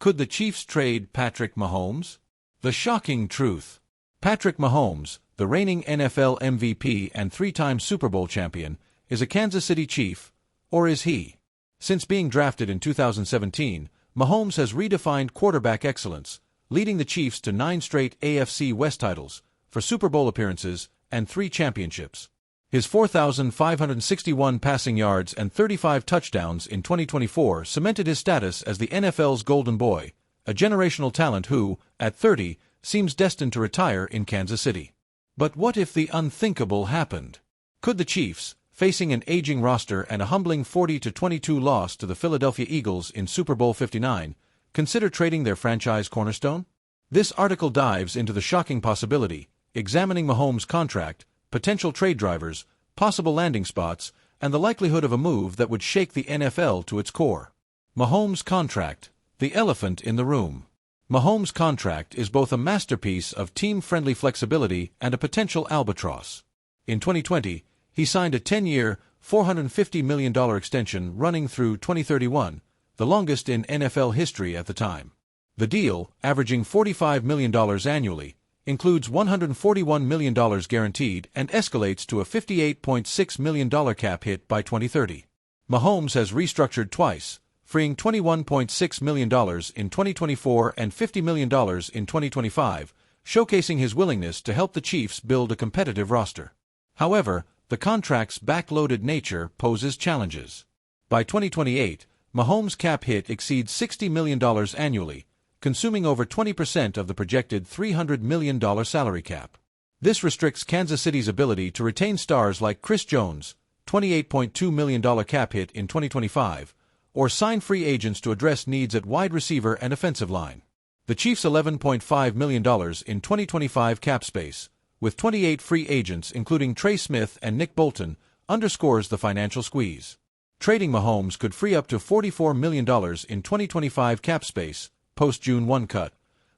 Could the Chiefs trade Patrick Mahomes? The shocking truth. Patrick Mahomes, the reigning NFL MVP and three-time Super Bowl champion, is a Kansas City Chief, or is he? Since being drafted in 2017, Mahomes has redefined quarterback excellence, leading the Chiefs to 9 straight AFC West titles, 4 Super Bowl appearances, and 3 championships. His 4,561 passing yards and 35 touchdowns in 2024 cemented his status as the NFL's golden boy, a generational talent who, at 30, seems destined to retire in Kansas City. But what if the unthinkable happened? Could the Chiefs, facing an aging roster and a humbling 40-22 loss to the Philadelphia Eagles in Super Bowl 59, consider trading their franchise cornerstone? This article dives into the shocking possibility, examining Mahomes' contract, potential trade drivers, possible landing spots, and the likelihood of a move that would shake the NFL to its core. Mahomes' contract, the elephant in the room. Mahomes' contract is both a masterpiece of team-friendly flexibility and a potential albatross. In 2020, he signed a 10-year, $450 million extension running through 2031, the longest in NFL history at the time. The deal, averaging $45 million annually, includes $141 million guaranteed and escalates to a $58.6 million cap hit by 2030. Mahomes has restructured twice, freeing $21.6 million in 2024 and $50 million in 2025, showcasing his willingness to help the Chiefs build a competitive roster. However, the contract's backloaded nature poses challenges. By 2028, Mahomes' cap hit exceeds $60 million annually, consuming over 20% of the projected $300 million salary cap. This restricts Kansas City's ability to retain stars like Chris Jones, $28.2 million cap hit in 2025, or sign free agents to address needs at wide receiver and offensive line. The Chiefs' $11.5 million in 2025 cap space, with 28 free agents including Trey Smith and Nick Bolton, underscores the financial squeeze. Trading Mahomes could free up to $44 million in 2025 cap space, post-June 1 cut,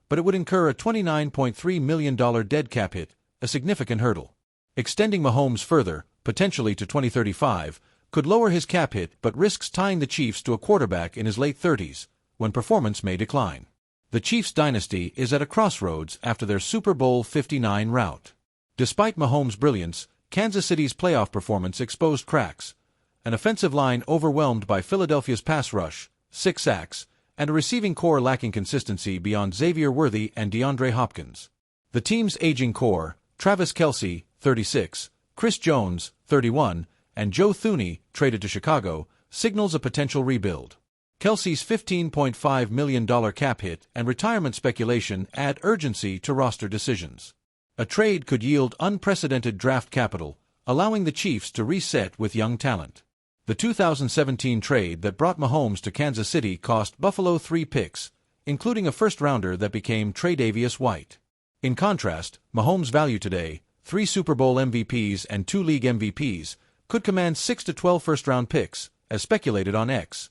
but it would incur a $29.3 million dead cap hit, a significant hurdle. Extending Mahomes further, potentially to 2035, could lower his cap hit but risks tying the Chiefs to a quarterback in his late 30s, when performance may decline. The Chiefs' dynasty is at a crossroads after their Super Bowl 59 rout. Despite Mahomes' brilliance, Kansas City's playoff performance exposed cracks, an offensive line overwhelmed by Philadelphia's pass rush, 6 sacks, and a receiving core lacking consistency beyond Xavier Worthy and DeAndre Hopkins. The team's aging core, Travis Kelce, 36, Chris Jones, 31, and Joe Thuney, traded to Chicago, signals a potential rebuild. Kelce's $15.5 million cap hit and retirement speculation add urgency to roster decisions. A trade could yield unprecedented draft capital, allowing the Chiefs to reset with young talent. The 2017 trade that brought Mahomes to Kansas City cost Buffalo 3 picks, including a first-rounder that became Tre'Davious White. In contrast, Mahomes' value today, 3 Super Bowl MVPs and 2 league MVPs, could command 6 to 12 first-round picks, as speculated on X.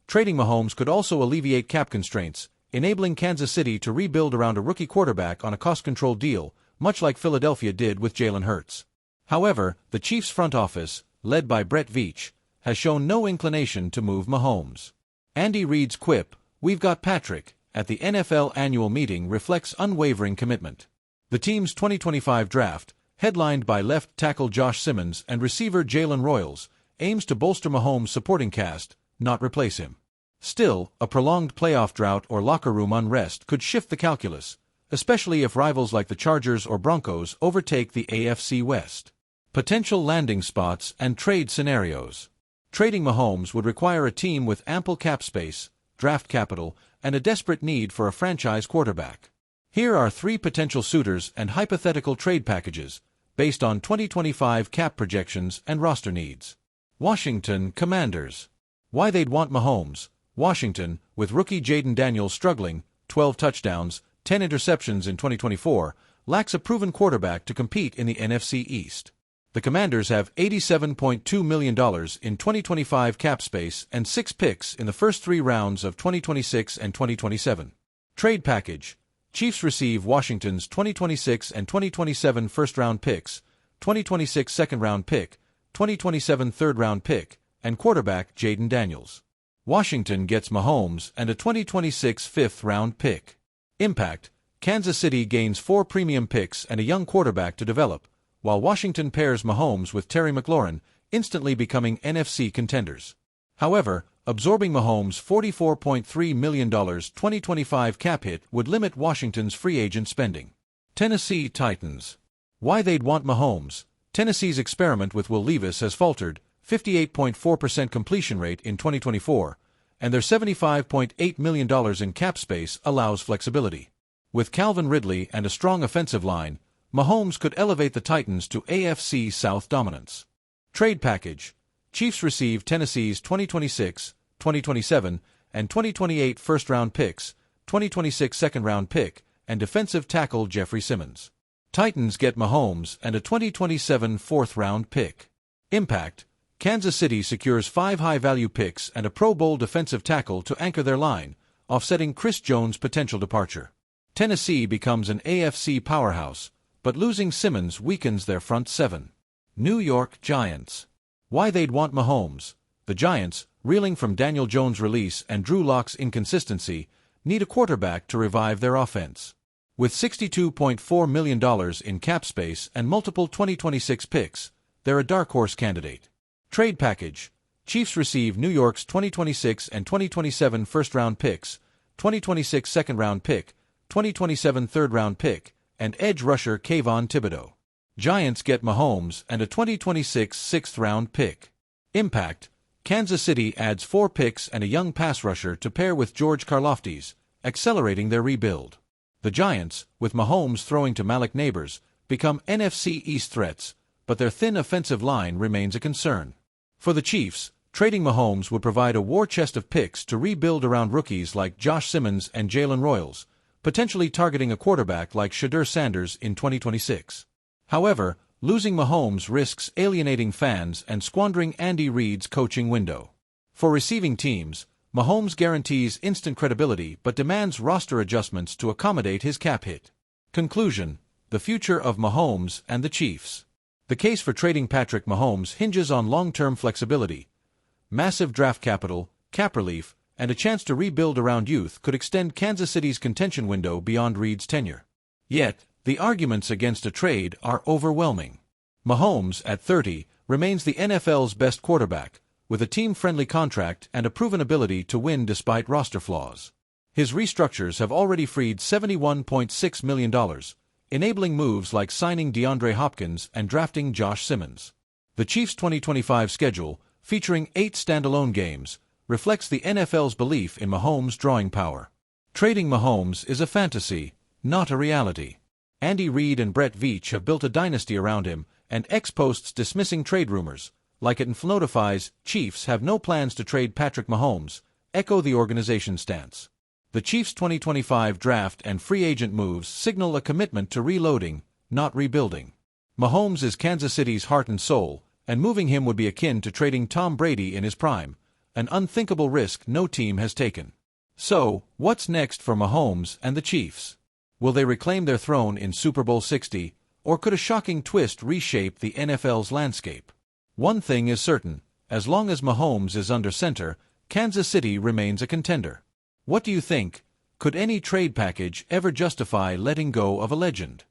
Trading Mahomes could also alleviate cap constraints, enabling Kansas City to rebuild around a rookie quarterback on a cost-controlled deal, much like Philadelphia did with Jalen Hurts. However, the Chiefs' front office, led by Brett Veach, has shown no inclination to move Mahomes. Andy Reid's quip, "We've got Patrick," at the NFL annual meeting reflects unwavering commitment. The team's 2025 draft, headlined by left tackle Josh Simmons and receiver Jalen Royals, aims to bolster Mahomes' supporting cast, not replace him. Still, a prolonged playoff drought or locker room unrest could shift the calculus, especially if rivals like the Chargers or Broncos overtake the AFC West. Potential landing spots and trade scenarios. Trading Mahomes would require a team with ample cap space, draft capital, and a desperate need for a franchise quarterback. Here are 3 potential suitors and hypothetical trade packages, based on 2025 cap projections and roster needs. Washington Commanders. Why they'd want Mahomes. Washington, with rookie Jaden Daniels struggling, 12 touchdowns, 10 interceptions in 2024, lacks a proven quarterback to compete in the NFC East. The Commanders have $87.2 million in 2025 cap space and 6 picks in the first 3 rounds of 2026 and 2027. Trade package. Chiefs receive Washington's 2026 and 2027 first-round picks, 2026 second-round pick, 2027 third-round pick, and quarterback Jaden Daniels. Washington gets Mahomes and a 2026 fifth-round pick. Impact: Kansas City gains 4 premium picks and a young quarterback to develop, while Washington pairs Mahomes with Terry McLaurin, instantly becoming NFC contenders. However, absorbing Mahomes' $44.3 million 2025 cap hit would limit Washington's free agent spending. Tennessee Titans. Why they'd want Mahomes. Tennessee's experiment with Will Levis has faltered, 58.4% completion rate in 2024, and their $75.8 million in cap space allows flexibility. With Calvin Ridley and a strong offensive line, Mahomes could elevate the Titans to AFC South dominance. Trade package. Chiefs receive Tennessee's 2026, 2027, and 2028 first-round picks, 2026 second-round pick, and defensive tackle Jeffrey Simmons. Titans get Mahomes and a 2027 fourth-round pick. Impact: Kansas City secures 5 high-value picks and a Pro Bowl defensive tackle to anchor their line, offsetting Chris Jones' potential departure. Tennessee becomes an AFC powerhouse, but losing Simmons weakens their front seven. New York Giants. Why they'd want Mahomes. The Giants, reeling from Daniel Jones' release and Drew Lock's inconsistency, need a quarterback to revive their offense. With $62.4 million in cap space and multiple 2026 picks, they're a dark horse candidate. Trade package. Chiefs receive New York's 2026 and 2027 first-round picks, 2026 second-round pick, 2027 third-round pick, and edge rusher Kayvon Thibodeau. Giants get Mahomes and a 2026 sixth-round pick. Impact: Kansas City adds 4 picks and a young pass rusher to pair with George Karlaftis, accelerating their rebuild. The Giants, with Mahomes throwing to Malik Nabers, become NFC East threats, but their thin offensive line remains a concern. For the Chiefs, trading Mahomes would provide a war chest of picks to rebuild around rookies like Josh Simmons and Jalen Royals, potentially targeting a quarterback like Shedeur Sanders in 2026. However, losing Mahomes risks alienating fans and squandering Andy Reid's coaching window. For receiving teams, Mahomes guarantees instant credibility but demands roster adjustments to accommodate his cap hit. Conclusion: the future of Mahomes and the Chiefs. The case for trading Patrick Mahomes hinges on long-term flexibility. Massive draft capital, cap relief, and a chance to rebuild around youth could extend Kansas City's contention window beyond Reid's tenure. Yet, the arguments against a trade are overwhelming. Mahomes, at 30, remains the NFL's best quarterback, with a team-friendly contract and a proven ability to win despite roster flaws. His restructures have already freed $71.6 million, enabling moves like signing DeAndre Hopkins and drafting Josh Simmons. The Chiefs' 2025 schedule, featuring 8 standalone games, reflects the NFL's belief in Mahomes' drawing power. Trading Mahomes is a fantasy, not a reality. Andy Reid and Brett Veach have built a dynasty around him, and ex-posts dismissing trade rumors, like it notifies Chiefs have no plans to trade Patrick Mahomes, echo the organization's stance. The Chiefs' 2025 draft and free agent moves signal a commitment to reloading, not rebuilding. Mahomes is Kansas City's heart and soul, and moving him would be akin to trading Tom Brady in his prime, an unthinkable risk no team has taken. So, what's next for Mahomes and the Chiefs? Will they reclaim their throne in Super Bowl 60, or could a shocking twist reshape the NFL's landscape? One thing is certain: as long as Mahomes is under center, Kansas City remains a contender. What do you think? Could any trade package ever justify letting go of a legend?